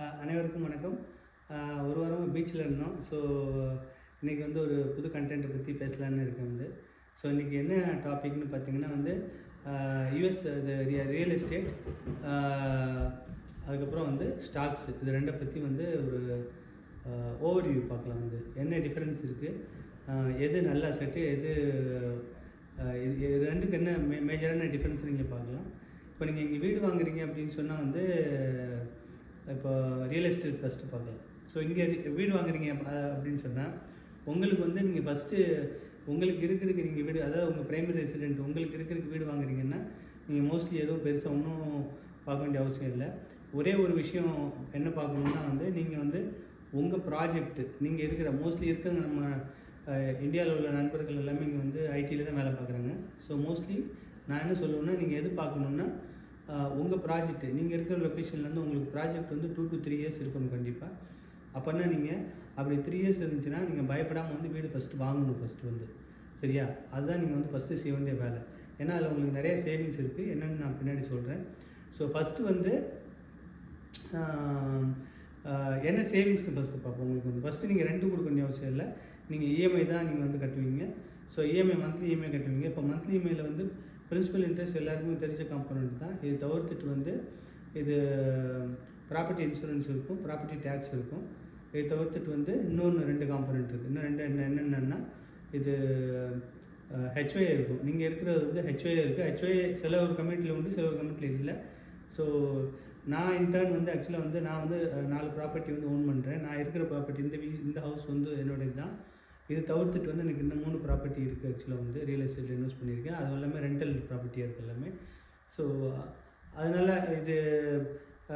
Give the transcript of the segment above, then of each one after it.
அனைவருக்கும் வணக்கம். ஒரு வாரமாக பீச்சில் இருந்தோம். ஸோ இன்றைக்கி வந்து ஒரு புது கண்டென்ட்டை பற்றி பேசலான்னு இருக்கேன் வந்து. ஸோ இன்றைக்கி என்ன டாபிக்னு பார்த்தீங்கன்னா வந்து யுஎஸ் இது ரியல் எஸ்டேட், அதுக்கப்புறம் வந்து ஸ்டாக்ஸ், இது ரெண்டை பற்றி வந்து ஒரு ஓவர்வியூ பார்க்கலாம். வந்து என்ன டிஃப்ரென்ஸ் இருக்குது, எது நல்ல அசெட்டு, எது இது ரெண்டுக்கு என்ன மேஜரான டிஃப்ரென்ஸ் நீங்கள் பார்க்கலாம். இப்போ நீங்கள் இங்கே வீடு வாங்குறீங்க அப்படின்னு சொன்னால் வந்து இப்போ ரியல் எஸ்டேட் ஃபஸ்ட்டு பார்க்கலாம். ஸோ இங்கே வீடு வாங்குறீங்க அப்படின்னு சொன்னால் உங்களுக்கு வந்து நீங்கள் ஃபஸ்ட்டு உங்களுக்கு இருக்கிறதுக்கு நீங்கள் வீடு, அதாவது உங்கள் ப்ரைமரி ரெசிடென்ட் உங்களுக்கு இருக்கிறதுக்கு வீடு வாங்குறீங்கன்னா நீங்கள் மோஸ்ட்லி எதுவும் பெருசாக ஒன்றும் பார்க்க வேண்டிய அவசியம் இல்லை. ஒரே ஒரு விஷயம் என்ன பார்க்கணுன்னா வந்து நீங்கள் வந்து உங்கள் ப்ராஜெக்ட்டு நீங்கள் இருக்கிற மோஸ்ட்லி இருக்க நம்ம இந்தியாவில் உள்ள நண்பர்கள் எல்லாமே இங்கே வந்து ஐடியில் தான் வேலை பார்க்குறாங்க. ஸோ மோஸ்ட்லி நான் என்ன சொல்லுவேன்னா, நீங்கள் எது பார்க்கணுன்னா உங்கள் ப்ராஜெக்ட்டு நீங்கள் இருக்கிற லொக்கேஷன்லேருந்து உங்களுக்கு ப்ராஜெக்ட் வந்து 2 to 3 இயர்ஸ் இருக்கணும் கண்டிப்பாக. அப்போனா நீங்கள் அப்படி 3 இயர்ஸ் இருந்துச்சுன்னா நீங்கள் பயப்படாமல் வந்து வீடு ஃபஸ்ட்டு வாங்கணும். ஃபஸ்ட்டு வந்து சரியா, அதுதான் நீங்கள் வந்து ஃபஸ்ட்டு செய்ய வேண்டிய வேலை. ஏன்னா அதில் உங்களுக்கு நிறைய சேவிங்ஸ் இருக்குது, என்னென்னு நான் பின்னாடி சொல்கிறேன். ஸோ ஃபஸ்ட்டு வந்து என்ன சேவிங்ஸ்னு ஃபஸ்ட்டு பார்ப்போம். உங்களுக்கு வந்து ஃபஸ்ட்டு நீங்கள் ரெண்ட் கொடுக்க வேண்டிய அவசியம் இல்லை. நீங்கள் இஎம்ஐ தான் நீங்கள் வந்து கட்டுவீங்க. ஸோ இஎம்ஐ மந்த்லி இஎம்ஐ கட்டுவீங்க. இப்போ மந்த்லி இஎம்ஐயில் வந்து பிரின்சிபல் இன்ட்ரெஸ்ட் எல்லாருக்குமே தெரிஞ்ச காம்பனண்ட் தான். இது தவிர்த்துட்டு வந்து இது ப்ராப்பர்ட்டி இன்சூரன்ஸ் இருக்கும், ப்ராப்பர்ட்டி டேக்ஸ் இருக்கும். இதை தவிர்த்துட்டு வந்து இன்னொன்று 2 காம்பனண்ட் இருக்குது. இன்னும் என்னென்னா இது ஹெச்ஓஏ இருக்கும். நீங்கள் இருக்கிறது வந்து ஹெச்ஓஏ இருக்குது. ஹெச்ஓஏ சில ஒரு கம்யூனிட்டியில் உண்டு, சில ஒரு கம்யூனிட்டியில் இல்லை. ஸோ நான் இன்டர்ன் வந்து ஆக்சுவலாக வந்து நான் வந்து 4 ப்ராப்பர்ட்டி வந்து ஓன் பண்ணுறேன். நான் இருக்கிற ப்ராப்பர்ட்டி இந்த ஹவுஸ் வந்து என்னோடது தான். இது தவிர்த்துட்டு வந்து எனக்கு இன்னும் 3 ப்ராப்பர்ட்டி இருக்குது. ஆக்சுவலாக வந்து ரியல் எஸ்டேட்டில் இன்வெஸ்ட் பண்ணியிருக்கேன். அது எல்லாமே ரெண்டல் ப்ராப்பர்ட்டியாக இருக்குது எல்லாமே. ஸோ அதனால் இது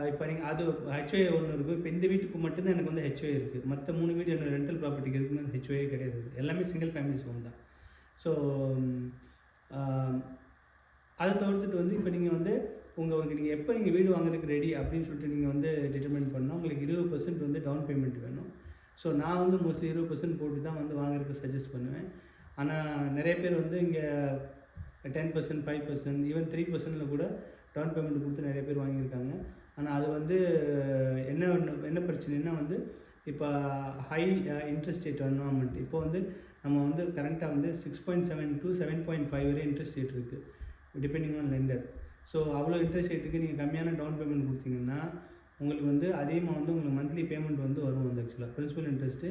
இப்போ நீங்கள் அது ஹெச்ஓஏ ஒன்று இருக்குது. இப்போ இந்த வீட்டுக்கு மட்டும்தான் எனக்கு வந்து ஹெச்ஓஏ இருக்குது. மற்ற 3 வீடு எனக்கு ரெண்டல் ப்ராப்பர்ட்டிக்கு இருக்குன்னு ஹெச்ஓஏ கிடையாது. எல்லாமே சிங்கிள் ஃபேமிலிஸ் ஹோம் தான். ஸோ அதை தவிர்த்துட்டு வந்து இப்போ நீங்கள் வந்து உங்களுக்கு நீங்கள் எப்போ நீங்கள் வீடு வாங்குறதுக்கு ரெடி அப்படின்னு சொல்லிட்டு நீங்கள் வந்து டிட்டர்மைன் பண்ணால் உங்களுக்கு 20% வந்து டவுன் பேமெண்ட் வேணும். ஸோ நான் வந்து மோஸ்ட்லி 20% போட்டு தான் வந்து வாங்குறதுக்கு சஜஸ்ட் பண்ணுவேன். ஆனால் நிறைய பேர் வந்து இங்கே 10%, 5%, ஈவன் 3%ல் கூட டவுன் பேமெண்ட் கொடுத்து நிறைய பேர் வாங்கியிருக்காங்க. ஆனால் அது வந்து என்ன பிரச்சனைன்னா வந்து இப்போ ஹை இன்ட்ரெஸ்ட் ரேட் என்வாயர்மெண்ட். இப்போ வந்து நம்ம வந்து கரண்ட்டாக வந்து 6.7 to 7.5 வரை இன்ட்ரெஸ்ட் ரேட் இருக்குது, டிபெண்டிங் ஆன் லெண்டர். ஸோ அவ்வளோ இன்ட்ரெஸ்ட் ரேட்டுக்கு நீங்கள் கம்மியான டவுன் பேமெண்ட் கொடுத்தீங்கன்னா உங்களுக்கு வந்து அதிகமாக வந்து உங்களுக்கு மந்த்லி பேமெண்ட் வந்து வரும். வந்து ஆக்சுவலாக பிரின்சிபல் இன்ட்ரெஸ்ட்டு,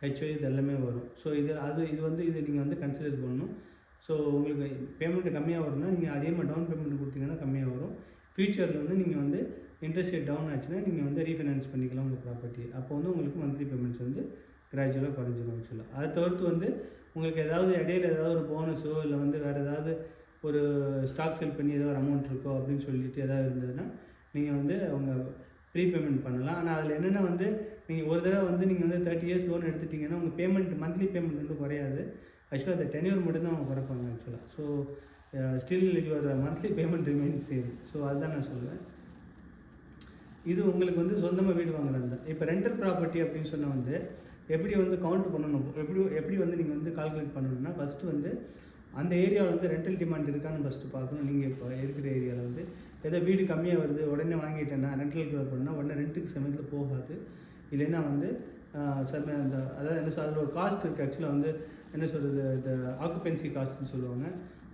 ஹெச்ஓஏ இது எல்லாமே வரும். ஸோ இது வந்து நீங்கள் வந்து கன்சிடர் பண்ணணும். ஸோ உங்களுக்கு பேமெண்ட்டு கம்மியாக வரும்னா நீங்கள் அதிகமாக டவுன் பேமெண்ட் கொடுத்தீங்கன்னா கம்மியாக வரும். ஃப்யூச்சரில் வந்து நீங்கள் வந்து இன்ட்ரெஸ்ட் ரேட் டவுன் ஆச்சுன்னா நீங்கள் வந்து ரீஃபைனான்ஸ் பண்ணிக்கலாம் உங்கள் ப்ராப்பர்ட்டியை. அப்போ வந்து உங்களுக்கு மந்த்லி பேமெண்ட்ஸ் வந்து கிராஜுவலாக குறைஞ்சிடும் ஆக்சுவலாக. அதை தவிர்த்து வந்து உங்களுக்கு ஏதாவது இடையில ஏதாவது ஒரு போனஸோ இல்லை வந்து வேறு ஏதாவது ஒரு ஸ்டாக் செல் பண்ணி ஏதாவது ஒரு அமௌண்ட் இருக்கோ அப்படின்னு சொல்லிட்டு ஏதாவது இருந்ததுன்னா நீங்கள் வந்து அவங்க ப்ரீபேமெண்ட் பண்ணலாம். ஆனால் அதில் என்னென்னா வந்து நீங்கள் ஒரு தடவை வந்து நீங்கள் வந்து 30 இயர்ஸ் லோன் எடுத்துட்டிங்கன்னா உங்கள் பேமெண்ட் மந்த்லி பேமெண்ட் வந்து குறையாது. ஆக்சுவலாக அந்த டென்யூர் மட்டும்தான் அவங்க குறைப்பாங்க ஆக்சுவலாக. So still your monthly payment remains same. So அதுதான் நான் சொல்லுவேன். இது உங்களுக்கு வந்து சொந்தமாக வீடு வாங்குறது தான். இப்போ ரெண்டல் ப்ராப்பர்ட்டி அப்படின்னு சொன்னால் வந்து எப்படி வந்து கவுண்ட் பண்ணணும், எப்படி வந்து நீங்கள் வந்து கால்குலேட் பண்ணணும்னா ஃபஸ்ட்டு வந்து அந்த ஏரியாவில் வந்து ரெண்டல் டிமாண்ட் இருக்கான்னு ஃபஸ்ட்டு பார்க்கணும். நீங்கள் இப்போ இருக்கிற ஏரியாவில் வந்து ஏதோ வீடு கம்மியாக வருது உடனே வாங்கிட்டேன்னா ரெண்டலுக்கு பண்ணால் உடனே ரெண்ட்டுக்கு சமயத்தில் போகாது. இல்லைன்னா வந்து அந்த அதாவது என்ன அதில் ஒரு காஸ்ட் இருக்குது. ஆக்சுவலாக வந்து என்ன சொல்கிறது, இந்த ஆக்குபென்சி காஸ்ட்னு சொல்லுவாங்க.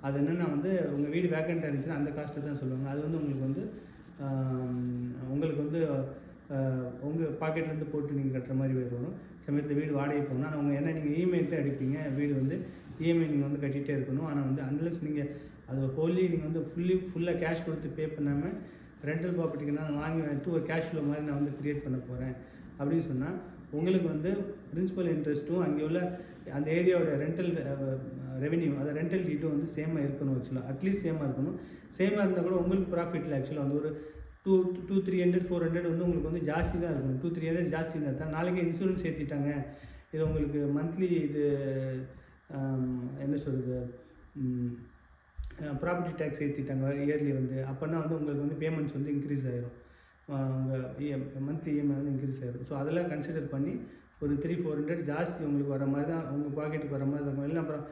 அது என்னென்னா வந்து உங்கள் வீடு வேக்கண்ட்டாக இருந்துச்சுன்னா அந்த காஸ்ட்டு தான் சொல்லுவாங்க. அது வந்து உங்களுக்கு வந்து உங்கள் பாக்கெட்லேருந்து போட்டு நீங்கள் கட்டுற மாதிரி வரும். சமயத்தில் வீடு வாடகை போகணும். ஆனால் ஏன்னா நீங்கள் இஎம்ஐ தான் எடுப்பீங்க வீடு வந்து இஎம்ஐ நீங்கள் வந்து கட்டிகிட்டே இருக்கணும். ஆனால் வந்து அன்லெஸ் நீங்கள் அது ஹோலி நீங்கள் வந்து ஃபுல்லாக கேஷ் கொடுத்து பே பண்ணாமல் ரெண்டல் ப்ராப்பர்ட்டிக்கு நான் வாங்கி வந்துட்டு ஒரு கேஷ் ஃப்ளோ மாதிரி நான் வந்து க்ரியேட் பண்ண போகிறேன் அப்படின்னு சொன்னால் உங்களுக்கு வந்து பிரின்சிபல் இன்ட்ரெஸ்ட்டும் அங்கே உள்ள அந்த ஏரியாவோட ரெண்டல் ரெவென்யூ, அதை ரெண்டல் டீட்டும் வந்து சேமாக இருக்கணும். ஆக்சுவலாக அட்லீஸ்ட் சேமாக இருக்கணும். சேமாக இருந்தால் கூட உங்களுக்கு ப்ராஃபிட்டில் ஆக்சுவலாக வந்து ஒரு 200-300 400 வந்து உங்களுக்கு வந்து ஜாஸ்தி தான் இருக்கும். 200-300 ஜாஸ்தி இருந்தால் தான் நாளைக்கு இன்சூரன்ஸ் ஏற்றிட்டாங்க, இது உங்களுக்கு மந்த்லி இது என்ன சொல்கிறது ப்ராப்பர்ட்டி டேக்ஸ் ஏற்றிட்டாங்க இயர்லி வந்து, அப்போனா வந்து உங்களுக்கு வந்து பேமெண்ட்ஸ் வந்து இன்க்ரீஸ் ஆகிரும். உங்கள் மந்த்லி இஎம்ஐ வந்து இன்க்ரீஸ் ஆகிரும். ஸோ அதெல்லாம் கன்சிடர் பண்ணி ஒரு 300-400 ஜாஸ்தி உங்களுக்கு வர மாதிரி தான் உங்கள் பாக்கெட்டுக்கு வர மாதிரி இருக்கும். இல்லை அப்புறம்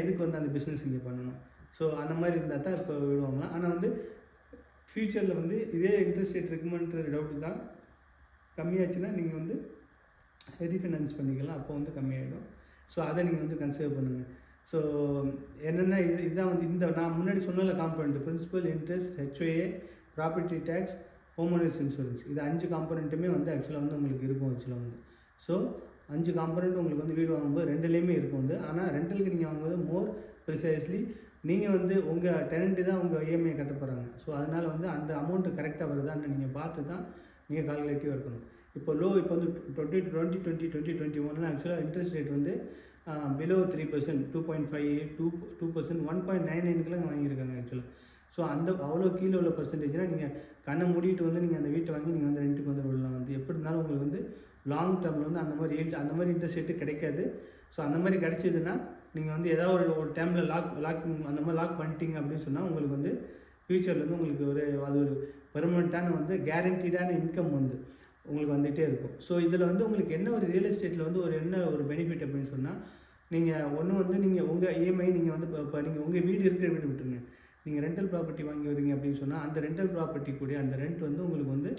எதுக்கு வந்து அந்த பிஸ்னஸ் இங்கே பண்ணணும். ஸோ அந்த மாதிரி இருந்தால் தான் இப்போ விடுவாங்களாம். ஆனால் வந்து ஃப்யூச்சரில் வந்து இதே இன்ட்ரெஸ்ட் ரேட் இருக்குமான்ற டவுட்டு தான். கம்மியாச்சுன்னா நீங்கள் வந்து ரீஃபைனான்ஸ் பண்ணிக்கலாம், அப்போ வந்து கம்மியாகிடும். ஸோ அதை நீங்கள் வந்து கன்சிடர் பண்ணுங்கள். ஸோ என்னென்னா இதுதான் வந்து இந்த நான் முன்னாடி சொன்னல component principal, interest, HOA, property tax, home owners insurance, இது 5 காம்பனண்ட்டுமே வந்து ஆக்சுவலாக வந்து உங்களுக்கு இருக்கும் ஆக்சுவலாக வந்து. ஸோ 5 காம்பனண்ட் உங்களுக்கு வந்து வீடு வாங்கும்போது 2லேயுமே இருக்கும் வந்து. ஆனால் ரெண்டலுக்கு நீங்கள் வாங்கும்போது மோர் ப்ரிசைஸ்லி நீங்கள் வந்து உங்கள் டெனண்ட்டு தான் உங்கள் இஎம்ஐ கட்ட போகிறாங்க. ஸோ அதனால் வந்து அந்த அமௌண்ட்டு கரெக்டாக வருதான்னு நீங்கள் பார்த்து தான் நீங்கள் கால்குலேட்டிவாக இருக்கணும். இப்போ வந்து 2020-2021 ஆக்சுவலாக இன்ட்ரெஸ்ட் ரேட் வந்து பிலோ 3%, 2.5, 2%, 1.99க்குலாம் வாங்கியிருக்காங்க ஆக்சுவலாக. ஸோ அவ்வளோ கீழே உள்ள பர்சன்டேஜ்னால் நீங்கள் கண்ணை மூடிட்டு வந்து நீங்கள் அந்த வீட்டை வாங்கி நீங்கள் வந்து ரெண்ட்டுக்கு வந்து விடலாம் வந்து. எப்படி இருந்தாலும் உங்களுக்கு வந்து லாங் டேர்மில் வந்து அந்த மாதிரி இன்ட்ரெஸ்ட் ரேட்டு கிடைக்காது. ஸோ அந்த மாதிரி கிடைச்சிதுன்னா நீங்கள் வந்து ஏதாவது ஒரு டைமில் லாக் அந்த மாதிரி லாக் பண்ணிட்டீங்க அப்படின்னு சொன்னால் உங்களுக்கு வந்து ஃப்யூச்சரில் வந்து உங்களுக்கு அது ஒரு பெர்மனெண்ட்டான வந்து கேரண்டீடான இன்கம் வந்து உங்களுக்கு வந்துகிட்டே இருக்கும். ஸோ இதில் வந்து உங்களுக்கு என்ன ஒரு ரியல் எஸ்டேட்டில் வந்து என்ன ஒரு பெனிஃபிட் அப்படின்னு சொன்னால், நீங்கள் ஒன்று வந்து நீங்கள் உங்கள் இஎம்ஐ நீங்கள் வந்து இப்போ நீங்கள் உங்கள் வீடு இருக்கிற வீடு விட்டுருங்க, நீங்கள் ரெண்டல் ப்ராப்பர்ட்டி வாங்கி வரீங்க அப்படின்னு சொன்னால் அந்த ரெண்டல் ப்ராப்பர்ட்டி கூட அந்த ரெண்ட் வந்து உங்களுக்கு வந்து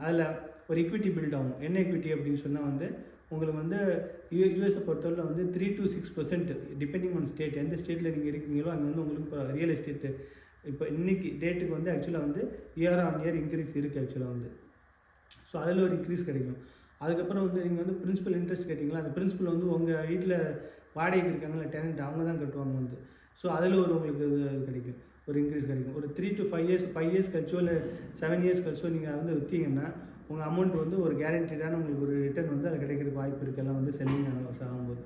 அதில் ஒரு ஈக்விட்டி பில்ட் ஆகும். என்ன ஈக்விட்டி அப்படின்னு சொன்னால் வந்து உங்களுக்கு வந்து யூஎஸை பொறுத்தவரை வந்து 3 to 6% டிபெண்டிங் ஆன் ஸ்டேட். எந்த ஸ்டேட்டில் நீங்கள் இருக்கீங்களோ அங்கே வந்து உங்களுக்கு இப்போ ரியல் எஸ்டேட்டு இப்போ இன்றைக்கி டேட்டுக்கு வந்து ஆக்சுவலாக வந்து இயர் ஆன் இயர் இன்க்ரீஸ் இருக்குது ஆக்சுவலாக வந்து. ஸோ அதில் ஒரு இன்க்ரீஸ் கிடைக்கும். அதுக்கப்புறம் வந்து நீங்கள் வந்து பிரின்சிபல் இன்ட்ரெஸ்ட் கேட்டிங்களா, அந்த பிரின்சிபல் வந்து உங்கள் வீட்டில் வாடகைக்கு இருக்காங்களா டெனண்ட், அவங்க தான் கட்டுவாங்க வந்து. ஸோ அதில் உங்களுக்கு இது கிடைக்கும், ஒரு இன்க்ரீஸ் கிடைக்கும். ஒரு 3 to 5 இயர்ஸ் கழிச்சோ இல்லை 7 இயர்ஸ் கழிச்சோ நீங்கள் வந்து விற்றீங்கன்னா உங்கள் அமௌண்ட் வந்து ஒரு கேரண்டீடான உங்களுக்கு ஒரு ரிட்டர்ன் வந்து அது கிடைக்கிறதுக்கு வாய்ப்பு இருக்குல்லாம் வந்து செல்லிங் ஆகும்போது.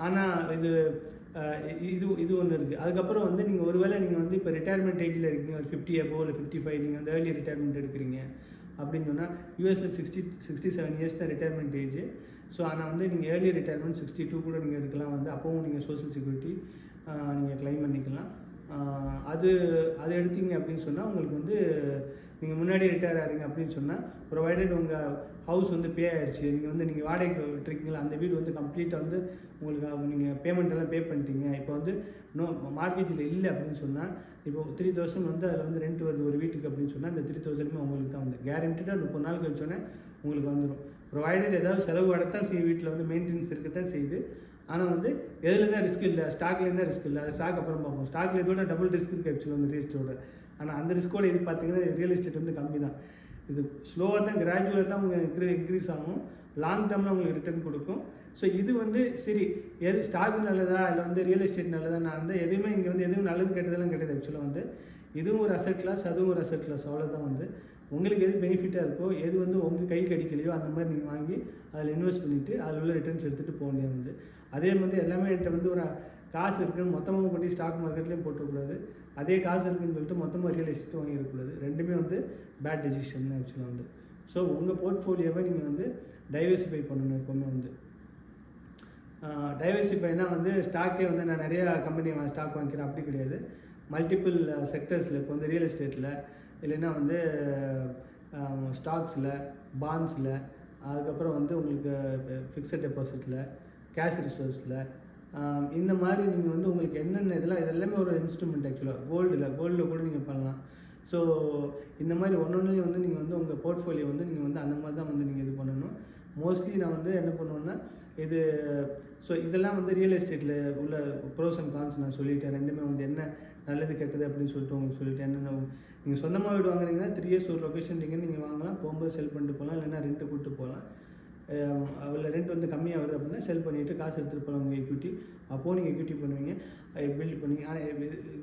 ஆனால் இது ஒன்று இருக்குது. அதுக்கப்புறம் வந்து நீங்கள் ஒருவேளை நீங்கள் வந்து இப்போ ரிட்டையர்மெண்ட் ஏஜில் இருக்கீங்க, ஒரு 50 above இல்லை 55, நீங்கள் வந்து ஏர்லி ரிட்டையர்மெண்ட் எடுக்கிறீங்க அப்படின்னு சொன்னால் யூஎஸில் 67 இயர்ஸ் தான் ரிட்டையர்மெண்ட் ஏஜ். ஸோ ஆனால் வந்து நீங்கள் ஏர்லி ரிட்டையர்மெண்ட் 62 கூட நீங்கள் எடுக்கலாம் வந்து. அப்போவும் நீங்கள் சோஷியல் செக்யூரிட்டி நீங்கள் கிளைம் பண்ணிக்கலாம். அது எடுத்தீங்க அப்படின்னு சொன்னால் உங்களுக்கு வந்து நீங்கள் முன்னாடி ரிட்டையர் ஆகிறீங்க அப்படின்னு சொன்னால் ப்ரொவைடட் உங்கள் ஹவுஸ் வந்து பே ஆகிடுச்சு, நீங்கள் வாடகைக்கு விட்டுருக்கீங்களா, அந்த வீடு வந்து கம்ப்ளீட்டாக வந்து உங்களுக்கு நீங்கள் பேமெண்ட் பே பண்ணிட்டீங்க, இப்போ வந்து மார்க்கெட்டில் இல்லை அப்படின்னு சொன்னால் இப்போ 3000 வந்து அதில் வந்து ரெண்ட் வருது ஒரு வீட்டுக்கு அப்படின்னு சொன்னால் அந்த 3000 உங்களுக்கு தான் வந்து கேரண்டடாக 30 நாள் கழிச்சோன்னே உங்களுக்கு வந்துடும். ப்ரொவைடட் ஏதாவது செலவு வரத்தான் செய்யும், வீட்டில் வந்து மெயின்டெனன்ஸ் இருக்கத்தான் செய்யுது. ஆனால் வந்து எதில் தான் ரிஸ்க் இல்லை, ஸ்டாக்லேருந்து தான் ரிஸ்க் இல்லை. அது ஸ்டாக் அப்புறம் பார்ப்போம். ஸ்டாக்ல இதோட டபுள் ரிஸ்க் இருக்குது ஆக்சுவலாக வந்து ரியல் எஸ்டேட்டோட. ஆனால் அந்த ரிஸ்க்கோட இது பார்த்தீங்கன்னா ரியல் எஸ்டேட் வந்து கம்மி தான். இது ஸ்லோவாக தான் கிராஜுவலாக தான் உங்களுக்கு இன்க்ரீஸ் ஆகும், லாங் டேர்மில் உங்களுக்கு ரிட்டர்ன் கொடுக்கும். ஸோ இது வந்து சரி எது ஸ்டாக் நல்லதா இல்லை வந்து ரியல் எஸ்டேட் நல்லதா, நான் வந்து எதுவுமே இங்கே வந்து எதுவும் நல்லது கெட்டதெல்லாம் கிடையாது ஆக்சுவலாக வந்து. இதுவும் ஒரு அசெட் கிளாஸ், அதுவும் ஒரு அசெட் கிளாஸ், அவ்வளோதான் வந்து. உங்களுக்கு எது பெனிஃபிட்டாக இருக்கோ, எது வந்து உங்கள் கை கடிக்கலையோ அந்த மாதிரி நீங்கள் வாங்கி அதில் இன்வெஸ்ட் பண்ணிவிட்டு அதில் உள்ள ரிட்டர்ன்ஸ் எடுத்துகிட்டு போக வேண்டியது வந்து. அதே மாதிரி எல்லாமே என்கிட்ட வந்து ஒரு காசு இருக்குன்னு மொத்தமாக கொண்டு ஸ்டாக் மார்க்கெட்லேயும் போட்டுக்கூடாது, அதே காசு இருக்குன்னு சொல்லிட்டு மொத்தமாக ரியல் எஸ்டேட் வாங்கிடக்கூடாது. ரெண்டுமே வந்து பேட் டெசிஷன் தான் ஆக்சுவலாக வந்து. ஸோ உங்கள் போர்ட்ஃபோலியோவை நீங்கள் வந்து டைவர்சிஃபை பண்ணணும் எப்போவுமே வந்து. டைவர்சிஃபைனா வந்து ஸ்டாக்கே வந்து நான் நிறையா கம்பெனி ஸ்டாக் வாங்கிக்கிறேன் அப்படி கிடையாது. மல்டிபிள் செக்டர்ஸில் இப்போ வந்து ரியல் எஸ்டேட்டில் இல்லைன்னா வந்து ஸ்டாக்ஸில், பாண்ட்ஸில், அதுக்கப்புறம் வந்து உங்களுக்கு ஃபிக்ஸட் டெபாசிட்டில், கேஷ் ரிசர்வ்ஸில், இந்த மாதிரி நீங்கள் வந்து உங்களுக்கு என்னென்ன இதெல்லாமே ஒரு இன்ஸ்ட்ருமெண்ட் ஆக்சுவலாக. கோல்டில் கூட நீங்கள் பண்ணலாம். ஸோ இந்த மாதிரி ஒன்றொன்றுலையும் வந்து நீங்கள் வந்து உங்கள் போர்ட்ஃபோலியோ வந்து நீங்கள் வந்து அந்த மாதிரி தான் வந்து நீங்கள் இது பண்ணணும். மோஸ்ட்லி நான் வந்து என்ன பண்ணுவேன்னா இது ஸோ இதெல்லாம் வந்து ரியல் எஸ்டேட்டில் உள்ள ப்ரோஸ் அண்ட் கான்ஸ் நான் சொல்லிட்டேன். ரெண்டுமே வந்து என்ன நல்லது கெட்டது அப்படின்னு சொல்லிட்டு உங்களுக்கு சொல்லிட்டேன். என்னென்ன நீங்கள் சொந்தமாக வீடு வாங்குறீங்கன்னா 3 years ஒரு லொக்கேஷன் நீங்கள் வாங்கலாம், போகும்போது செல் பண்ணிட்டு போகலாம், இல்லைன்னா ரெண்ட்டு கூப்பிட்டு போகலாம். அதில் ரெண்ட் வந்து கம்மியாக வருது அப்படின்னா செல் பண்ணிவிட்டு காசு எடுத்துகிட்டு போகலாம் உங்கள் எக்விட்டி. அப்போது நீங்கள் எக்விட்டி பண்ணுவீங்க, பில்ட் பண்ணுவீங்க. ஆனால்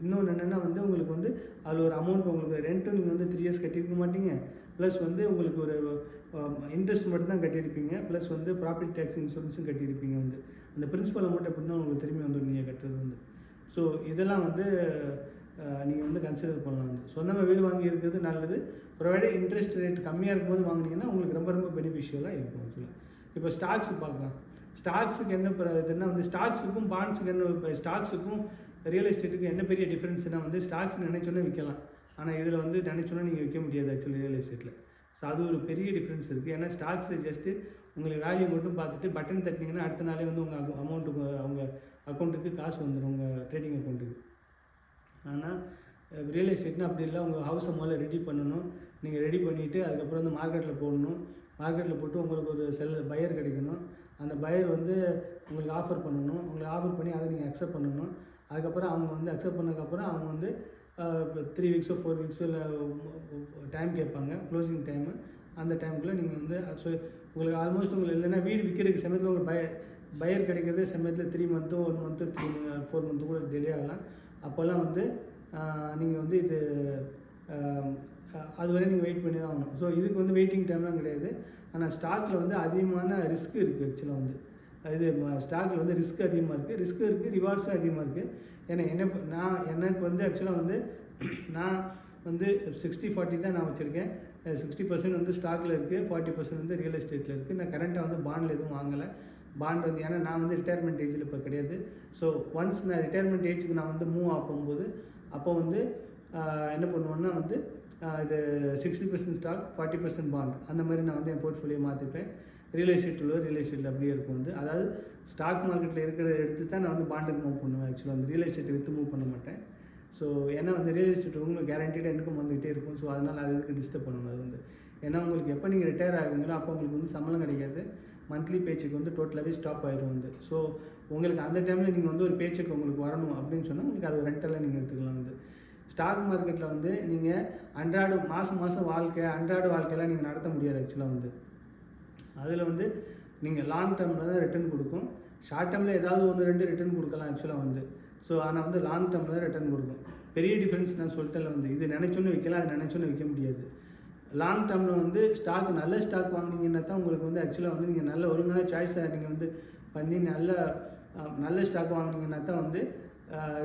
இன்னொன்று என்னென்னா வந்து உங்களுக்கு வந்து அதில் ஒரு அமௌண்ட் உங்களுக்கு ரெண்ட்டும் நீங்கள் வந்து 3 years கட்டியிருக்க மாட்டீங்க, ப்ளஸ் வந்து உங்களுக்கு ஒரு இன்ட்ரெஸ்ட் மட்டும் தான் கட்டியிருப்பீங்க, ப்ளஸ் வந்து ப்ராப்பர்ட்டி டேக்ஸ் இன்சூரன்ஸும் கட்டியிருப்பீங்க வந்து. அந்த பிரின்சிபல் அமௌண்ட் எப்படி தான் உங்களுக்கு திரும்பி வந்து நீங்கள் கட்டுறது வந்து. ஸோ இதெல்லாம் வந்து நீங்கள் வந்து கன்சிடர் பண்ணலாம் வந்து. சொந்தமாக வீடு வாங்கி இருக்கிறது நல்லது, ப்ரொவைடட் இன்ட்ரெஸ்ட் ரேட் கம்மியாக இருக்கும்போது வாங்கினீங்கன்னா உங்களுக்கு ரொம்ப ரொம்ப பெனிஃபிஷியலாக இருக்கும் ஆக்சுவலாக. இப்போ ஸ்டாக்ஸ் பார்க்கலாம். ஸ்டாக்ஸுக்கு என்ன இதுன்னா வந்து ஸ்டாக்ஸுக்கும் பாண்ட்ஸுக்கு என்ன, ஸ்டாக்ஸுக்கும் ரியல் எஸ்டேட்டுக்கும் என்ன பெரிய டிஃப்ரென்ஸ்னால் வந்து ஸ்டாக்ஸ் நினைச்சோன்னே விற்கலாம், ஆனால் இதில் வந்து நினைச்சோன்னா நீங்கள் விற்க முடியாது ஆக்சுவலி ரியல் எஸ்டேட்டில். ஸோ அது ஒரு பெரிய டிஃப்ரென்ஸ் இருக்குது. ஏன்னா ஸ்டாக்ஸை ஜஸ்ட்டு உங்களுக்கு வேல்யூ மட்டும் பார்த்துட்டு பட்டன் தட்டினீங்கன்னா அடுத்த நாளே வந்து உங்கள் அமௌண்ட்டுக்கு அவங்க அக்கௌண்ட்டுக்கு காசு வந்துடும், உங்கள் ட்ரேடிங் அக்கௌண்ட்டுக்கு. ஆனால் ரியல் எஸ்டேட்னா அப்படி இல்லை. உங்கள் ஹவுஸை முதல்ல ரெடி பண்ணணும். நீங்கள் ரெடி பண்ணிவிட்டு அதுக்கப்புறம் வந்து மார்க்கெட்டில் போடணும். மார்க்கெட்டில் போட்டு உங்களுக்கு ஒரு பையர் கிடைக்கணும். அந்த பையர் வந்து உங்களுக்கு ஆஃபர் பண்ணணும். உங்களுக்கு ஆஃபர் பண்ணி அதை நீங்கள் அக்செப்ட் பண்ணணும். அதுக்கப்புறம் அவங்க வந்து அக்செப்ட் பண்ணதுக்கப்புறம் அவங்க வந்து இப்போ 3 வீக்ஸோ 4 வீக்ஸோ இல்லை டைம் கேட்பாங்க, க்ளோசிங் டைமு. அந்த டைமுக்குள்ளே நீங்கள் வந்து உங்களுக்கு ஆல்மோஸ்ட் உங்களுக்கு இல்லைன்னா வீடு விற்கிறதுக்கு சமயத்தில் உங்களுக்கு பையர் கிடைக்கிறது சமயத்தில் 3 மந்த்தோ 1 மந்த்தோ 4 மந்த்து கூட டிலே ஆகலாம். அப்போல்லாம் வந்து நீங்கள் வந்து இது அதுவரை நீங்கள் வெயிட் பண்ணி தான் ஆகணும். ஸோ இதுக்கு வந்து வெயிட்டிங் டைம்லாம் கிடையாது. ஆனால் ஸ்டாக்கில் வந்து அதிகமான ரிஸ்க் இருக்குது. ஆக்சுவலாக வந்து இது ஸ்டாக்கில் வந்து ரிஸ்க் அதிகமாக இருக்குது, ரிவார்ட்ஸும் அதிகமாக இருக்குது. ஏன்னா எனக்கு வந்து ஆக்சுவலாக வந்து நான் வந்து 60-40 தான் நான் வச்சுருக்கேன். 60% வந்து ஸ்டாக்கில் இருக்குது, 40% வந்து ரியல் எஸ்டேட்டில் இருக்குது. நான் கரண்ட்டாக வந்து பாண்டில் எதுவும் வாங்கலை. பாண்ட் வந்து ஏன்னா நான் வந்து ரிட்டையர்மெண்ட் ஏஜில் இப்போ கிடையாது. ஸோ ஒன்ஸ் நான் ரிட்டையர்மெண்ட் ஏஜுக்கு நான் வந்து மூவ் ஆகும்போது அப்போ வந்து என்ன பண்ணுவேன்னா வந்து இது 60% ஸ்டாக் 40% பாண்ட் அந்த மாதிரி நான் வந்து என் போர்ட்ஃபோலியோ மாற்றிப்பேன். ரியல் எஸ்டேட்டில் அப்படியே இருக்கும் வந்து. அதாவது ஸ்டாக் மார்க்கெட்டில் இருக்கிறத எடுத்து தான் நான் வந்து பாண்டுக்கு மூவ் பண்ணுவேன். ஆக்சுவலாக வந்து ரியல் எஸ்டேட்டை விற்று மூவ் பண்ண மாட்டேன். ஸோ ஏன்னா வந்து ரியல் எஸ்டேட் உங்களுக்கு கேரண்டீடாக இன்கம் வந்துகிட்டே இருக்கும். ஸோ அதனால் அது இதுக்கு டிஸ்டர்ப் பண்ணணும். அது வந்து ஏன்னா உங்களுக்கு எப்போ நீங்கள் ரிட்டையர் ஆகுவீங்களோ அப்போ உங்களுக்கு வந்து சம்பளம் கிடைக்காது. மந்த்லி பேச்சுக்கு வந்து டோட்டலாகவே ஸ்டாப் ஆயிடும் வந்து. ஸோ உங்களுக்கு அந்த டைமில் நீங்கள் வந்து ஒரு பேச்சுக்கு உங்களுக்கு வரணும் அப்படின்னு சொன்னால் உங்களுக்கு அது ரெண்டெல்லாம் நீங்கள் எடுத்துக்கலாம் வந்து. ஸ்டாக் மார்க்கெட்டில் வந்து நீங்கள் மாதம் அன்றாட வாழ்க்கையெல்லாம் நீங்கள் நடத்த முடியாது. ஆக்சுவலாக வந்து அதில் வந்து நீங்கள் லாங் டேர்மில் தான் ரிட்டர்ன் கொடுக்கும். ஷார்ட் டேர்மில் ஏதாவது 1-2 ரிட்டர்ன் கொடுக்கலாம் ஆக்சுவலாக வந்து. ஸோ ஆனால் வந்து லாங் டேர்மில் தான் ரிட்டர்ன் கொடுக்கும். பெரிய டிஃப்ரென்ஸ் நான் சொல்லிட்டேன் வந்து. இது நினச்சோன்னு விற்கலாம், அது நினச்சோன்னு விற்க முடியாது. லாங் டேர்மில் வந்து நல்ல ஸ்டாக் வாங்கினீங்கன்னா தான் உங்களுக்கு வந்து ஆக்சுவலாக வந்து நீங்கள் நல்ல ஒழுங்கான சாய்ஸை நீங்கள் வந்து பண்ணி நல்ல ஸ்டாக் வாங்கினீங்கன்னா தான் வந்து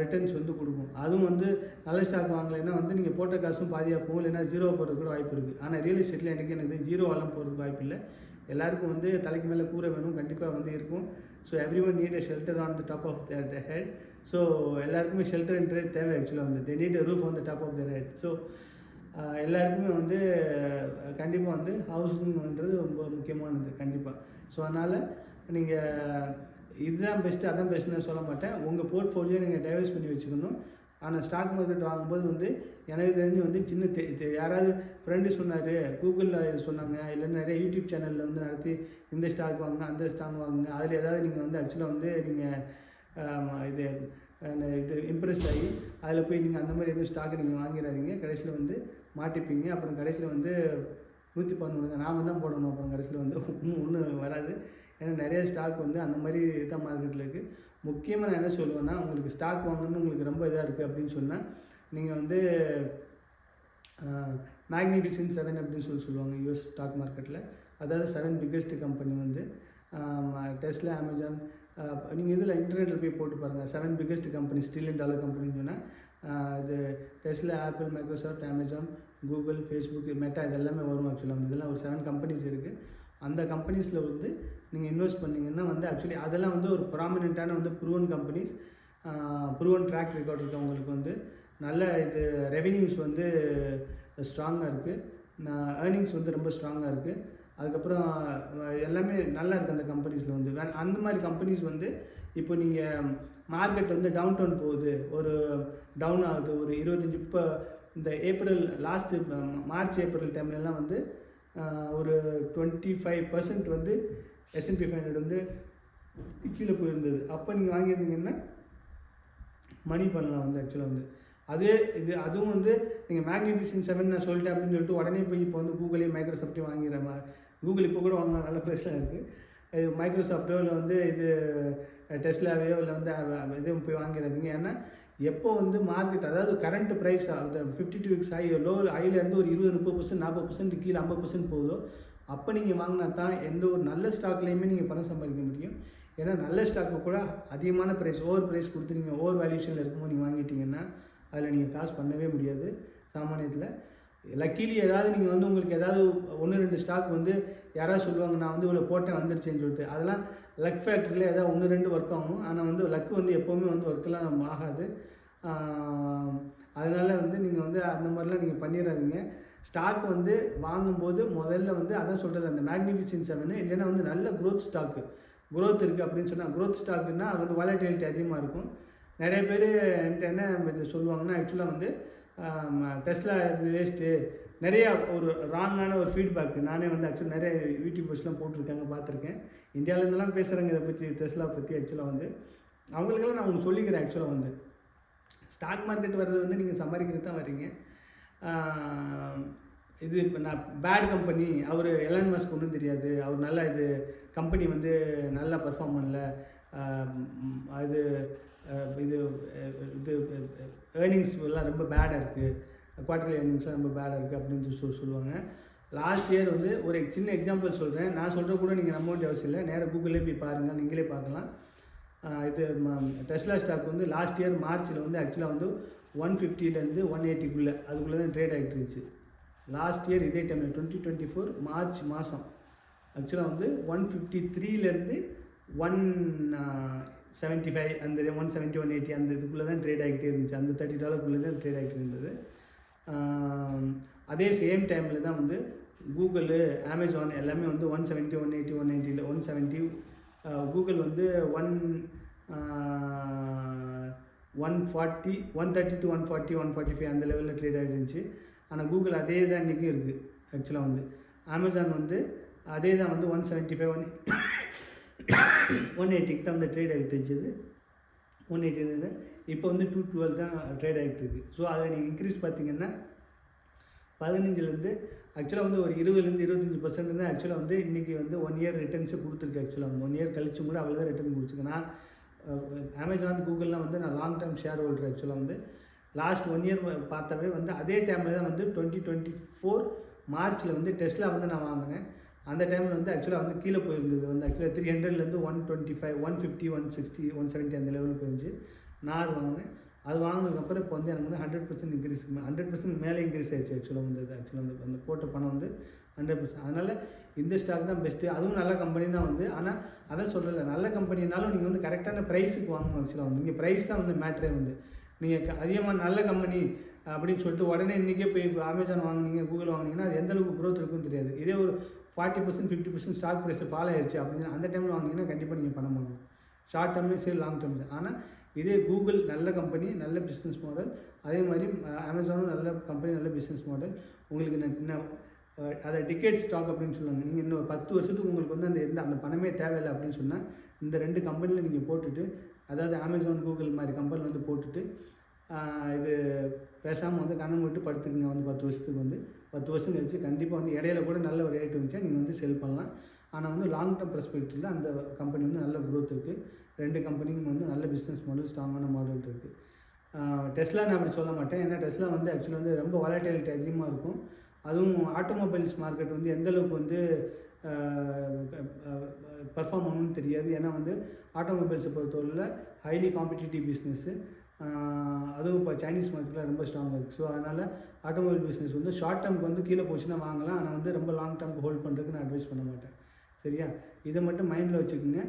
ரிட்டர்ன்ஸ் வந்து கொடுக்கும். அதுவும் வந்து நல்ல ஸ்டாக் வாங்கலைன்னா வந்து நீங்கள் போட்ட காசும் பாதியாக போகும், இல்லைன்னா ஜீரோ போகிறதுக்கு கூட வாய்ப்பு இருக்குது. ஆனால் ரியல் எஸ்டேட்டில் எனக்கு ஜீரோவெல்லாம் போகிறதுக்கு வாய்ப்பு இல்லை. எல்லாருக்கும் வந்து தலைக்கு மேலே கூரை வேணும், கண்டிப்பாக வந்து இருக்கும். So everyone need a shelter on the top of their head. So எல்லாருக்குமே ஷெல்டர்ன்றது தேவை. ஆக்சுவலாக வந்து they need a roof on the top of their head. So எல்லாருக்குமே வந்து கண்டிப்பாக வந்து ஹவுசிங்ன்றது ரொம்ப முக்கியமானது கண்டிப்பாக. ஸோ அதனால் நீங்கள் இதுதான் பெஸ்ட்டு அதான் பெஸ்ட்டுன்னு சொல்ல மாட்டேன். உங்கள் போர்ட்ஃபோலியோ நீங்கள் டைவர்ஸ் பண்ணி வச்சுக்கணும். ஆனால் ஸ்டாக் மார்க்கெட் வாங்கும்போது வந்து எனக்கு தெரிஞ்சு வந்து சின்ன யாராவது ஃப்ரெண்டு சொன்னார், கூகுளில் இது சொன்னாங்க, இல்லைன்னா நிறைய யூடியூப் சேனலில் வந்து நடத்தி இந்த ஸ்டாக் வாங்குங்க அந்த ஸ்டாக் வாங்குங்க, அதில் ஏதாவது நீங்கள் வந்து ஆக்சுவலாக வந்து நீங்கள் இது இம்ப்ரெஸ் ஆகி அதில் போய் நீங்கள் அந்த மாதிரி எதுவும் ஸ்டாக்கை நீங்கள் வாங்கிடாதீங்க. கடைசியில் வந்து மாட்டிப்பீங்க. அப்புறம் கடைசியில் வந்து 111 நாம தான் போடணும். அப்புறம் கடைசியில் வந்து ஒன்றும் வராது. ஏன்னா நிறைய ஸ்டாக் வந்து அந்த மாதிரி தான் மார்க்கெட்டில் இருக்குது. முக்கியமாக நான் என்ன சொல்லுவேன்னா, உங்களுக்கு ஸ்டாக் வாங்கணும்னு உங்களுக்கு ரொம்ப இதாக இருக்குது அப்படின்னு சொன்னால் நீங்கள் வந்து மேக்னிஃபிசன்ட் 7 அப்படின்னு சொல்லுவாங்க யூஎஸ் ஸ்டாக் மார்க்கெட்டில். அதாவது 7 பிக்கெஸ்ட் கம்பெனி வந்து டெஸ்லா, அமேசான். நீங்கள் இதில் இன்டர்நெட்டில் போய் போட்டு பாருங்கள். 7 பிக்கெஸ்ட் கம்பெனி $1 trillion கம்பெனின்னு சொன்னால் இது Tesla, apple, Microsoft, Amazon, Google, Facebook, meta இது எல்லாமே வரும். ஆக்சுவலாக வந்து இதெல்லாம் ஒரு 7 கம்பெனிஸ் இருக்குது. அந்த கம்பெனிஸில் வந்து நீங்கள் இன்வெஸ்ட் பண்ணிங்கன்னா வந்து ஆக்சுவலி அதெல்லாம் வந்து ஒரு ப்ராமினெண்ட்டான வந்து proven companies, proven track record இருக்கவங்களுக்கு வந்து நல்ல இது ரெவென்யூஸ் வந்து ஸ்ட்ராங்காக இருக்குது, ஏர்னிங்ஸ் வந்து ரொம்ப ஸ்ட்ராங்காக இருக்குது. அதுக்கப்புறம் எல்லாமே நல்லா இருக்குது அந்த கம்பெனிஸில் வந்து. அந்த மாதிரி கம்பெனிஸ் வந்து இப்போ நீங்கள் மார்க்கெட் வந்து டவுன் போகுது, ஒரு டவுன் ஆகுது, ஒரு 25 இப்போ இந்த மார்ச் ஏப்ரல் டைம்லலாம் வந்து ஒரு 25% வந்து S&P 500 வந்து கீழே போயிருந்தது. அப்போ நீங்கள் வாங்கியிருந்தீங்கன்னா மணி பண்ணலாம் வந்து ஆக்சுவலாக வந்து. அதுவும் வந்து நீங்கள் மேக்னிஃபிசன்ட் 7 நான் சொல்லிட்டேன் அப்படின்னு சொல்லிட்டு உடனே போய் இப்போ வந்து கூகுளையும் மைக்ரோசாஃப்ட்டையும் வாங்கிடுற மாதிரி. கூகுள் இப்போ கூட வாங்கலாம், நல்ல ப்ரைஸ்லாம் இருக்குது. இது மைக்ரோசாஃப்ட்டோ இல்லை வந்து இது டெஸ்லாவையோ இல்லை வந்து எதுவும் போய் வாங்கிடாதீங்க. ஏன்னா எப்போ வந்து மார்க்கெட் அதாவது கரண்ட் ப்ரைஸ் அந்த 52 வீக்ஸ் ஹைலேருந்து ஒரு 20-30% 40% கீழே 50% போகுதோ அப்போ நீங்கள் வாங்கினா தான் எந்த ஒரு நல்ல ஸ்டாக்லேயுமே நீங்கள் பணம் சம்பாதிக்க முடியும். ஏன்னா நல்ல ஸ்டாக்கு கூட அதிகமான ப்ரைஸ் ஓவர் ப்ரைஸ் கொடுத்து நீங்கள் ஓவர் வேல்யூஷனில் இருக்கும்போது நீங்கள் வாங்கிட்டீங்கன்னா அதில் நீங்கள் காசு பண்ணவே முடியாது சாமானியத்தில். லக்கீலி ஏதாவது நீங்கள் வந்து உங்களுக்கு ஏதாவது 1-2 ஸ்டாக் வந்து யாராவது சொல்லுவாங்க நான் வந்து இவ்வளோ போட்டேன் வந்துருச்சேன்னு சொல்லிட்டு, அதெல்லாம் லக் ஃபேக்டரியில் ஏதாவது 1-2 ஒர்க் ஆகும். ஆனால் வந்து லக்கு வந்து எப்போவுமே வந்து ஒர்க்கெலாம் ஆகாது. அதனால் வந்து நீங்கள் வந்து அந்த மாதிரிலாம் நீங்கள் பண்ணிடாதீங்க. ஸ்டாக் வந்து வாங்கும்போது முதல்ல வந்து அதான் சொல்கிறது, அந்த மேக்னிஃபிசன்ட் 7 இல்லைன்னா வந்து நல்ல க்ரோத் ஸ்டாக்கு இருக்குது அப்படின்னு சொன்னால், க்ரோத் ஸ்டாக்குன்னா அது வந்து வாலட்டிலிட்டி அதிகமாக இருக்கும். நிறைய பேர் என்கிட்ட என்ன சொல்லுவாங்கன்னா ஆக்சுவலாக வந்து டெஸ்லா இது வேஸ்ட்டு நிறையா ஒரு ராங்கான ஒரு ஃபீட்பேக். நானே வந்து ஆக்சுவலாக நிறைய யூடியூபர்ஸ்லாம் போட்டிருக்காங்க, பார்த்துருக்கேன். இந்தியாவிலேருந்துலாம் பேசுகிறாங்க இதை பற்றி, டெஸ்லா பற்றி. ஆக்சுவலாக வந்து அவங்களுக்கெல்லாம் நான் உங்களுக்கு சொல்லிக்கிறேன். ஆக்சுவலாக வந்து ஸ்டாக் மார்க்கெட் வர்றது வந்து நீங்கள் சம்பாதிக்கிறது தான் வரீங்க. இது இப்போ நான் பேட் கம்பெனி, அவர் எலான் மஸ்க் ஒன்றும் தெரியாது, அவர் நல்லா இது கம்பெனி வந்து நல்லா பர்ஃபார்ம் பண்ணல, அது இது இது ஏர்னிங்ஸ் எல்லாம் ரொம்ப பேடாக இருக்குது, குவார்டர்லி ஏர்னிங்ஸ்லாம் ரொம்ப பேடாக இருக்குது அப்படின்னு சொல்லுவாங்க. லாஸ்ட் இயர் வந்து ஒரு சின்ன எக்ஸாம்பிள் சொல்கிறேன். நான் சொல்கிற கூட நீங்கள் நம்ப வேண்டிய அவசியம் இல்லை, நேராக கூகுளிலே போய் பாருங்கள், நீங்களே பார்க்கலாம். இது டெஸ்லா ஸ்டாக் வந்து லாஸ்ட் இயர் மார்ச்சில் வந்து ஆக்சுவலாக வந்து 150லேருந்து 180க்குள்ளே அதுக்குள்ளே தான் ட்ரேட் ஆகிட்டு இருந்துச்சு. லாஸ்ட் இயர் இதே டைமில் 2024 மார்ச் மாதம் ஆக்சுவலாக வந்து 153லேருந்து 175 அந்த 170 180 அந்த இதுக்குள்ளே தான் ட்ரேட் ஆகிட்டே இருந்துச்சு. அந்த $30 தான் ட்ரேட் ஆகிட்டு இருந்தது. அதே சேம் டைமில் தான் வந்து கூகுள், அமேசான் எல்லாமே வந்து 170 180 190 170, கூகுள் வந்து 130 to 140 145 அந்த லெவலில் ட்ரேட் ஆகிட்டு இருந்துச்சு. ஆனால் கூகுள் அதே தான் இன்றைக்கும் இருக்குது. ஆக்சுவலாக வந்து அமேசான் வந்து அதே தான் வந்து 175 180க்கு தான் வந்து ட்ரேட் ஆகிட்டு இருந்துச்சு. 180 இருந்தது, இப்போ வந்து 212 தான் ட்ரேட் ஆகிட்டு இருக்குது. ஸோ அதை நீங்கள் இன்க்ரீஸ் பார்த்தீங்கன்னா 15லேருந்து ஆக்சுவலாக வந்து ஒரு 20லேருந்து 25% தான் ஆக்சுவலாக வந்து இன்றைக்கி வந்து 1 இயர் ரிட்டர்ன்ஸு கொடுத்துருக்கு. ஆக்சுவலாக வந்து 1 இயர் கழிச்சும் கூட அவ்வளோ தான் ரிட்டர்ன் கொடுத்துருக்கு. நான் அமேசான் கூகுள்லாம் வந்து நான் லாங் டேர்ம் ஷேர் ஹோல்டர். ஆக்சுவலாக வந்து லாஸ்ட் 1 இயர் பார்த்தாவே வந்து அதே டைமில் தான் வந்து 2024 மார்ச்சில் வந்து டெஸ்லா வந்து நான் வாங்கினேன். அந்த டைமில் வந்து ஆக்சுவலாக வந்து கீழே போயிருந்தது வந்து ஆக்சுவலாக 300லேருந்து 125 150 160 170 அந்த லெவலில் போயிருந்துச்சு. நான் அது வாங்கினேன். அது வாங்கினதுக்கப்புறம் இப்போ வந்து எனக்கு வந்து 100% இன்க்ரீஸ் 100% மேலே இன்க்ரீஸ் ஆகிடுச்சு. ஆக்சுவலாக வந்து ஆக்சுவலாக வந்து அந்த போட்ட பணம் வந்து 100%. அதனால் இந்த ஸ்டாக் தான் பெஸ்ட்டு. அதுவும் நல்ல கம்பெனி தான் வந்து. ஆனால் அதான் சொல்லலை, நல்ல கம்பெனினாலும் நீங்கள் வந்து கரெக்டான ப்ரைஸுக்கு வாங்கணும். ஆக்சுவலாக வந்து இங்கே ப்ரைஸ் தான் வந்து மேட்ரே வந்து. நீங்கள் அதிகமாக நல்ல கம்பெனி அப்படின்னு சொல்லிட்டு உடனே இன்றைக்கே போய் அமேசான் வாங்கினீங்க, கூகுள் வாங்கினீங்கன்னா அது எந்தளவுக்கு க்ரோத் இருக்குன்னு தெரியாது. இதே ஒரு 40% 50% ஸ்டாக் ப்ரைஸ் ஃபாலோ ஆயிடுச்சு அப்படின்னா அந்த டைமில் வாங்கினீங்கன்னா கண்டிப்பாக நீங்கள் பண்ண முடியும். ஷார்ட் டேர்ம்லேயும் சரி, லாங் டேர்ம். ஆனால் இதே கூகுள் நல்ல கம்பெனி, நல்ல பிஸ்னஸ் மாடல், அதே மாதிரி அமேசானும் நல்ல கம்பெனி, நல்ல பிஸ்னஸ் மாடல். உங்களுக்கு அதை டிக்கெட் ஸ்டாக் அப்படின்னு சொல்லுவாங்க. நீங்கள் இன்னும் 10 வருஷத்துக்கு உங்களுக்கு வந்து அந்த பணமே தேவையில்லை அப்படின்னு சொன்னால் இந்த 2 கம்பெனியில் நீங்கள் போட்டுட்டு, அதாவது அமேசான் கூகுள் மாதிரி கம்பெனியில் வந்து போட்டுட்டு இது பேசாமல் வந்து கண்ணை மூட்டு படுத்துக்குங்க வந்து 10 வருஷத்துக்கு வந்து 10 வருஷம் கழிச்சு கண்டிப்பாக வந்து இடையில கூட நல்ல ஒரு ரேட் வந்துச்சா நீங்கள் வந்து செல் பண்ணலாம். ஆனால் வந்து லாங் டேர்ம் பெர்ஸ்பெக்டிவில் அந்த கம்பெனி வந்து நல்ல க்ரோத் இருக்குது. 2 கம்பெனிக்கும் வந்து நல்ல பிஸ்னஸ் மாடல், ஸ்ட்ராங்கான மாடல் இருக்குது. டெஸ்லா நான் அப்படி சொல்ல மாட்டேன். ஏன்னா டெஸ்லா வந்து ஆக்சுவலாக வந்து ரொம்ப வாலட்டிலிட்டி அதிகமாக இருக்கும். அதுவும் ஆட்டோமொபைல்ஸ் மார்க்கெட் வந்து எந்தளவுக்கு வந்து பர்ஃபார்ம் பண்ணணும்னு தெரியாது. ஏன்னா வந்து ஆட்டோமொபைல்ஸை பொறுத்தவரையில் ஹைலி காம்படிட்டிவ் பிஸ்னஸ்ஸு. அதுவும் இப்போ சைனீஸ் மார்க்கெட்டில் ரொம்ப ஸ்ட்ராங்காக இருக்குது. ஸோ அதனால் ஆட்டோமொபைல் பிஸ்னஸ் வந்து ஷார்ட் டேர்முக்கு வந்து கீழே போச்சுன்னா வாங்கலாம். ஆனால் வந்து ரொம்ப லாங் டேர்முக்கு ஹோல்ட் பண்ணுறதுக்கு நான் அட்வைஸ் பண்ண மாட்டேன். சரியா? இதை மட்டும் மைண்டில் வச்சுக்கோங்க.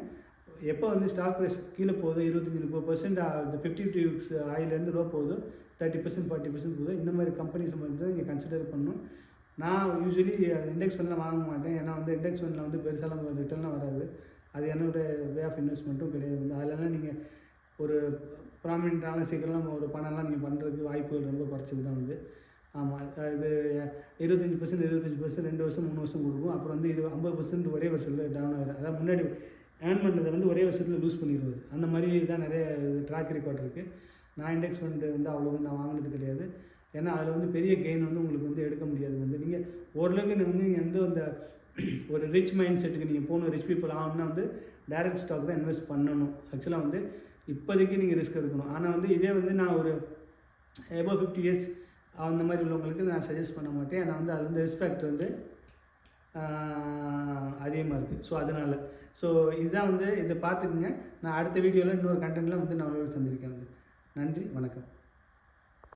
எப்போ வந்து ஸ்டாக் ப்ரைஸ் கீழே போகுது 25-30% இந்த 52 வீக்ஸ் ஆயிலேருந்து லோ போகுது, 30% 40% போகுது, இந்த மாதிரி கம்பெனிஸ் வந்து நீங்கள் கன்சிடர் பண்ணணும். நான் யூஸ்வலி இண்டெக்ஸ் ஃபண்டில் வாங்க மாட்டேன். ஏன்னா வந்து இண்டெக்ஸ் ஃபண்டில் வந்து பெருசாலாம் ரிட்டர்ன்லாம் வராது. அது என்னோடய வே ஆஃப் இன்வெஸ்ட்மெண்ட்டும் கிடையாது. வந்து அதிலலாம் நீங்கள் ஒரு ப்ராமினெண்ட்டான சீக்கிரம்லாம் ஒரு பணம்லாம் நீங்கள் பண்ணுறதுக்கு வாய்ப்புகள் ரொம்ப குறைச்சது தான் வந்து. ஆமாம், இது 25% 2 வருஷம் 3 வருஷம் கொடுக்கும். அப்புறம் வந்து 50% ஒரே வருஷத்தில் டவுன் ஆகிடும். அதாவது முன்னாடி ஏர்ன் பண்ணுறதை வந்து ஒரே வருஷத்தில் லூஸ் பண்ணிடுவது. அந்த மாதிரி தான் நிறைய ட்ராக் ரெக்கார்ட் இருக்குது. நான் இண்டெக்ஸ் ஃபண்டு வந்து அவ்வளோதான் நான் வாங்கினது கிடையாது. ஏன்னா அதில் வந்து பெரிய கெயின் வந்து உங்களுக்கு வந்து எடுக்க முடியாது. வந்து நீங்கள் ஓரளவுக்கு வந்து நீங்கள் வந்து அந்த ஒரு ரிச் மைண்ட் செட்டுக்கு நீங்கள் போகணும், ரிச் பீப்புள் ஆகணும்னா வந்து டைரக்ட் ஸ்டாக் தான் இன்வெஸ்ட் பண்ணணும். ஆக்சுவலாக வந்து இப்போதைக்கு நீங்கள் ரிஸ்க் எடுக்கணும். ஆனால் வந்து இதே வந்து நான் ஒரு above 50 years அந்த மாதிரி உள்ளவங்களுக்கு நான் சஜஸ்ட் பண்ண மாட்டேன். ஏன்னா வந்து அதில் வந்து ரிஸ்க் ஃபேக்டர் வந்து அதிகமாக இருக்குது. ஸோ அதனால் இதுதான் வந்து இதை பார்த்துக்குங்க. நான் அடுத்த வீடியோவில் இன்னொரு கண்டென்ட்டில் வந்து நான் சந்திருக்கேன். நன்றி, வணக்கம்.